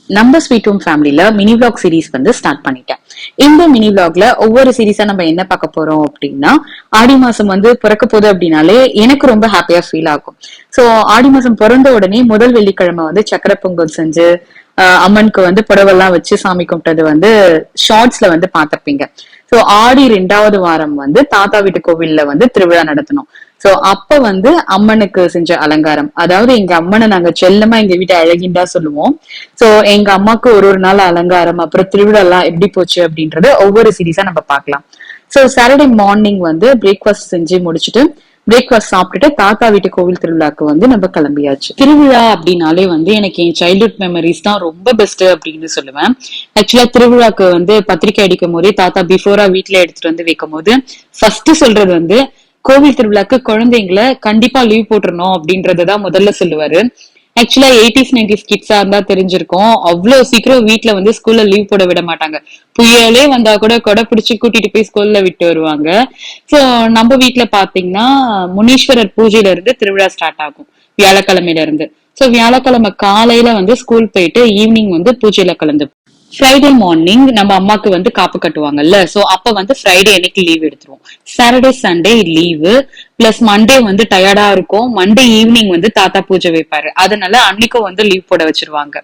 நம்ம sweet home ஃபேமிலில mini vlog series வந்து ஸ்டார்ட் பண்ணிட்டேன். இந்த மினி விளாக்ல ஒவ்வொரு சீரீஸா நம்ம என்ன பார்க்க போறோம் அப்படின்னா, ஆடி மாசம் வந்து பிறக்க போகுது அப்படின்னாலே எனக்கு ரொம்ப ஹாப்பியா ஃபீல் ஆகும். சோ ஆடி மாசம் பிறந்த உடனே முதல் வெள்ளிக்கிழமை வந்து சக்கரை பொங்கல் செஞ்சு அம்மனுக்கு வந்து புடவெல்லாம் வச்சு சாமி கும்பிட்டது வந்து ஷார்ட்ஸ்ல வந்து பாத்திருப்பீங்க. சோ ஆடி 2வது வாரம் வந்து தாத்தா வீட்டு கோவில்ல வந்து திருவிழா நடத்தணும். சோ அப்ப வந்து அம்மனுக்கு செஞ்ச அலங்காரம், அதாவது எங்க அம்மனை நாங்க செல்லமா எங்க வீட்டை அழகின்றா சொல்லுவோம். சோ எங்க அம்மாக்கு ஒரு ஒரு நாள் அலங்காரம், அப்புறம் திருவிழா எல்லாம் எப்படி போச்சு அப்படின்றத ஒவ்வொரு சீரீஸா நம்ம பார்க்கலாம். சோ சாட்டர்டே மார்னிங் வந்து பிரேக்ஃபாஸ்ட் செஞ்சு முடிச்சுட்டு பிரேக்ஃபாஸ்ட் சாப்பிட்டுட்டு தாத்தா வீட்டு கோவில் திருவிழாக்கு வந்து நம்ம கிளம்பியாச்சு. திருவிழா அப்படின்னாலே வந்து எனக்கு என் சைல்ட்ஹுட் மெமரிஸ் தான் ரொம்ப பெஸ்ட் அப்படின்னு சொல்லுவேன். ஆக்சுவலா திருவிழாக்கு வந்து பத்திரிக்கை அடிக்கும் போதே தாத்தா பிஃபோரா வீட்டுல எடுத்துட்டு வந்து வைக்கும் போது ஃபர்ஸ்ட் சொல்றது வந்து கோவில் திருவிழாக்கு குழந்தைங்களை கண்டிப்பா லீவ் போட்டுறணும் அப்படின்றதான் முதல்ல சொல்லுவாரு. ஆக்சுவலா 80s 90s கிட்ஸா இருந்தா தெரிஞ்சிருக்கும், அவ்வளவு சீக்கிரம் வீட்டுல வந்து ஸ்கூல்ல லீவ் போட விட மாட்டாங்க. புயலே வந்தா கூட கொடை பிடிச்சு கூட்டிட்டு போய் ஸ்கூல்ல விட்டு வருவாங்க. சோ நம்ம வீட்டுல பாத்தீங்கன்னா முனீஸ்வரர் பூஜையில இருந்து திருவிழா ஸ்டார்ட் ஆகும் வியாழக்கிழமையில இருந்து. சோ வியாழக்கிழமை காலையில வந்து ஸ்கூல் போயிட்டு ஈவினிங் வந்து பூஜையில கலந்து ஃப்ரைடே மார்னிங் நம்ம அம்மாக்கு வந்து காப்பு கட்டுவாங்கல்ல, சோ அப்ப வந்து ஃப்ரைடே அன்னைக்கு லீவ் எடுத்துருவோம். Saturday Sunday leave, plus Monday வந்து டயர்டா இருக்கும். மண்டே ஈவினிங் வந்து தாத்தா பூஜை வைப்பாரு, அதனால அன்னைக்கும் வந்து லீவ் போட வச்சிருவாங்க.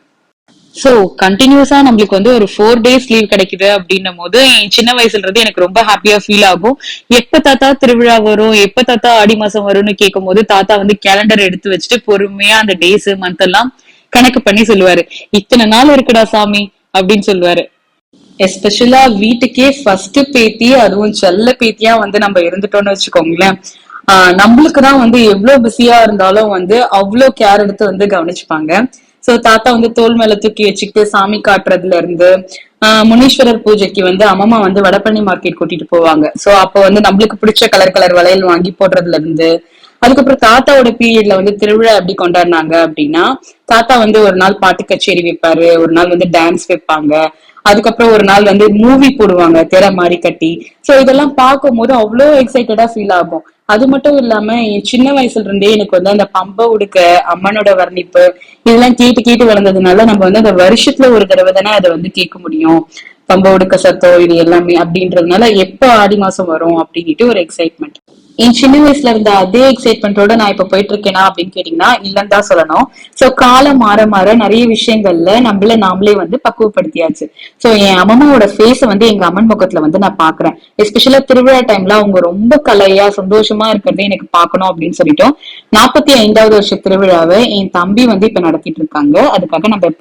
சோ கண்டினியூஸா நம்மளுக்கு வந்து ஒரு 4 days லீவ் கிடைக்குது அப்படின்னும் போது என் சின்ன வயசுல இருந்து எனக்கு ரொம்ப ஹாப்பியா ஃபீல் ஆகும். எப்ப தாத்தா திருவிழா வரும், எப்ப தாத்தா ஆடி மாசம் வரும்னு கேட்கும் போது தாத்தா வந்து கேலண்டர் எடுத்து வச்சுட்டு பொறுமையா அந்த டேஸ் மந்த் எல்லாம் கணக்கு பண்ணி சொல்லுவாரு. இத்தனை நாள் இருக்குடா சாமி அப்படின்னு சொல்லுவாரு. எஸ்பெஷலா வீட்டுக்கே ஃபர்ஸ்ட் பேத்தி, அதுவும் செல்ல பேத்தியா வந்து நம்ம இருந்துட்டோம்னு வச்சுக்கோங்களேன், நம்மளுக்குதான் வந்து எவ்வளவு பிஸியா இருந்தாலும் வந்து அவ்வளவு கேர் எடுத்து வந்து கவனிச்சுப்பாங்க. சோ தாத்தா வந்து தோல் மேல தூக்கி வச்சுக்கிட்டு சாமி காட்டுறதுல இருந்து முனீஸ்வரர் பூஜைக்கு வந்து அம்மா வந்து வடபழனி மார்க்கெட் கூட்டிட்டு போவாங்க. சோ அப்ப வந்து நம்மளுக்கு பிடிச்ச கலர் கலர் வளையல் வாங்கி போடுறதுல இருந்து, அதுக்கப்புறம் தாத்தாவோட பீரியட்ல வந்து திருவிழா எப்படி கொண்டாடினாங்க அப்படின்னா, தாத்தா வந்து ஒரு நாள் பாட்டு கச்சேரி வைப்பாரு, ஒரு நாள் வந்து டான்ஸ் வைப்பாங்க, அதுக்கப்புறம் ஒரு நாள் வந்து மூவி போடுவாங்க திரை மாதிரி கட்டி. சோ இதெல்லாம் பார்க்கும் போது அவ்வளவு எக்ஸைட்டடா ஃபீல் ஆகும். அது மட்டும் இல்லாம என் சின்ன வயசுல இருந்தே எனக்கு வந்து அந்த பம்ப உடுக்க, அம்மனோட வர்ணிப்பு இதெல்லாம் கேட்டு கேட்டு வளர்ந்ததுனால நம்ம வந்து அந்த வருஷத்துல ஒரு தடவை தானே அதை வந்து கேட்க முடியும். பம்ப உடுக்க சத்தம் இது எல்லாமே அப்படின்றதுனால எப்ப ஆடி மாசம் வரும் அப்படின்ட்டு ஒரு எக்ஸைட்மெண்ட். என் சின்ன வயசுல இருந்த அதே எக்ஸைட்மெண்டோட நான் இப்ப போயிட்டு இருக்கேனா அப்படின்னு கேட்டீங்கன்னா இல்லன்னு தான் சொல்லணும். சோ காலம் மாற மாற நிறைய விஷயங்கள்ல நம்மள நாமளே வந்து பக்குவப்படுத்தியாச்சு. சோ என் அம்மாவோட ஃபேஸ வந்து எங்க அம்மன் முகத்துல வந்து நான் பாக்குறேன். எஸ்பெஷலா திருவிழா டைம்ல அவங்க ரொம்ப கலையா சந்தோஷமா இருக்கிறதே எனக்கு பாக்கணும் அப்படின்னு சொல்லிட்டோம். 45வது வருஷ திருவிழாவை என் தம்பி வந்து இப்ப நடத்திட்டு இருக்காங்க. அதுக்காக நம்ம